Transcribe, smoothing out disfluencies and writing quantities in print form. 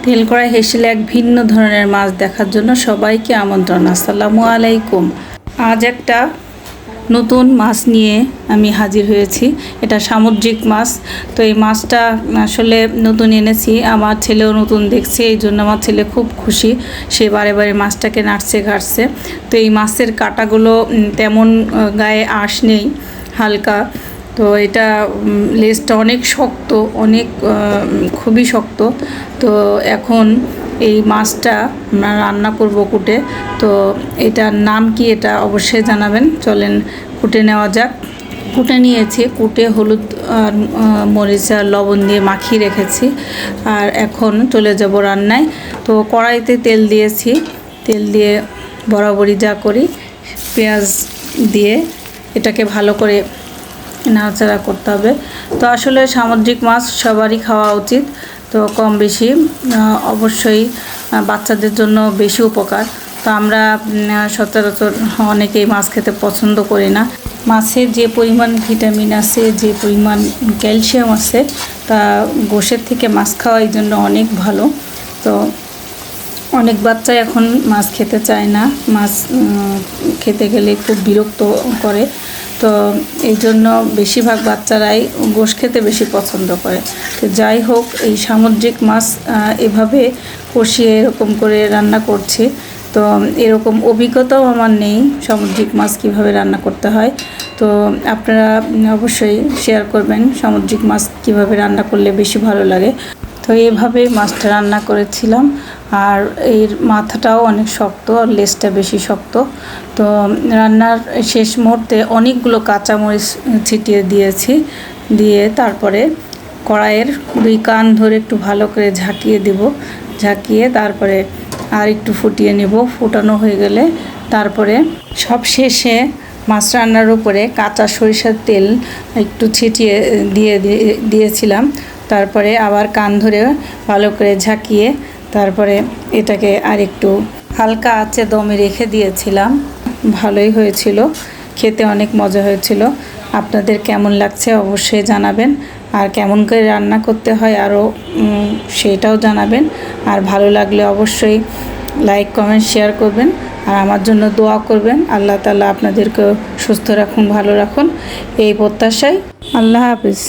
তেল কড়াই হেসেলে এক ভিন্ন ধরনের মাছ দেখার জন্য সবাইকে আমন্ত্রণ। আসসালামু আলাইকুম। আজ একটা নতুন মাছ নিয়ে আমি হাজির হয়েছি। এটা সামুদ্রিক মাছ। তো এই মাছটা আসলে নতুন এনেছি, আমার ছেলেও নতুন দেখছে, এই জন্য আমার ছেলে খুব খুশি। সে বারে বারে মাছটাকে নাড়ছে ঘাটছে। তো এই মাছের কাঁটাগুলো তেমন গায়ে আঁশ নেই, হালকা। তো এটা লেজটা অনেক শক্ত, অনেক খুবই শক্ত। তো এখন এই মাছটা আমরা রান্না করব কুটে। তো এটার নাম কি এটা অবশ্যই জানাবেন। চলেন কুটে নেওয়া যাক। কুটে নিয়েছি, কুটে হলুদ আর মরিচ আর লবণ দিয়ে মাখিয়ে রেখেছি। আর এখন চলে যাব রান্নায়। তো কড়াইতে তেল দিয়েছি, তেল দিয়ে বরাবরই যা করি পেঁয়াজ দিয়ে এটাকে ভালো করে নাড়াচাড়া করতে হবে। তো আসলে সামুদ্রিক মাছ সবারই খাওয়া উচিত। তো কম বেশি অবশ্যই বাচ্চাদের জন্য বেশি উপকার। তো আমরা সচরাচর অনেকেই মাছ খেতে পছন্দ করি না। মাছে যে পরিমাণ ভিটামিন আছে, যে পরিমাণ ক্যালসিয়াম আছে, তা গোশের থেকে মাছ খাওয়া এই জন্য অনেক ভালো। তো অনেক বাচ্চা এখন মাছ খেতে চায় না, মাছ খেতে গেলে খুব বিরক্ত করে। তো এই জন্য বেশিরভাগ বাচ্চারাই গোশ খেতে বেশি পছন্দ করে। তো যাই হোক, এই সামুদ্রিক মাছ এভাবে কষিয়ে এরকম করে রান্না করছি। তো এরকম অভিজ্ঞতাও আমার নেই সামুদ্রিক মাছ কীভাবে রান্না করতে হয়। তো আপনারা অবশ্যই শেয়ার করবেন সামুদ্রিক মাছ কীভাবে রান্না করলে বেশি ভালো লাগে। তো এইভাবে মাছটা রান্না করেছিলাম। আর এর মাথাটাও অনেক শক্ত আর লেজটা বেশি শক্ত। তো রান্নার শেষ মুহূর্তে অনেকগুলো কাঁচামরিচ ছিটিয়ে দিয়েছি, দিয়ে তারপরে কড়াইয়ের দুই কান ধরে একটু ভালো করে ঝাঁকিয়ে দেব। ঝাঁকিয়ে তারপরে আর একটু ফুটিয়ে নেব। ফুটানো হয়ে গেলে তারপরে সব শেষে মাছ রান্নার উপরে কাঁচা সরিষার তেল একটু ছিটিয়ে দিয়েছিলাম। তারপরে আবার কান ধরে ভালো করে ঝাঁকিয়ে তারপরে এটাকে আর একটু হালকা আঁচে দমে রেখে দিয়েছিলাম। ভালোই হয়েছিল, খেতে অনেক মজা হয়েছিল। আপনাদের কেমন লাগছে অবশ্যই জানাবেন। আর কেমন করে রান্না করতে হয় আরও সেটাও জানাবেন। আর ভালো লাগলে অবশ্যই লাইক কমেন্ট শেয়ার করবেন। আর আমার জন্য দোয়া করবেন। আল্লাহ তাআলা আপনাদেরকে সুস্থ রাখুন, ভালো রাখুন, এই প্রত্যাশায়। আল্লাহ হাফিজ।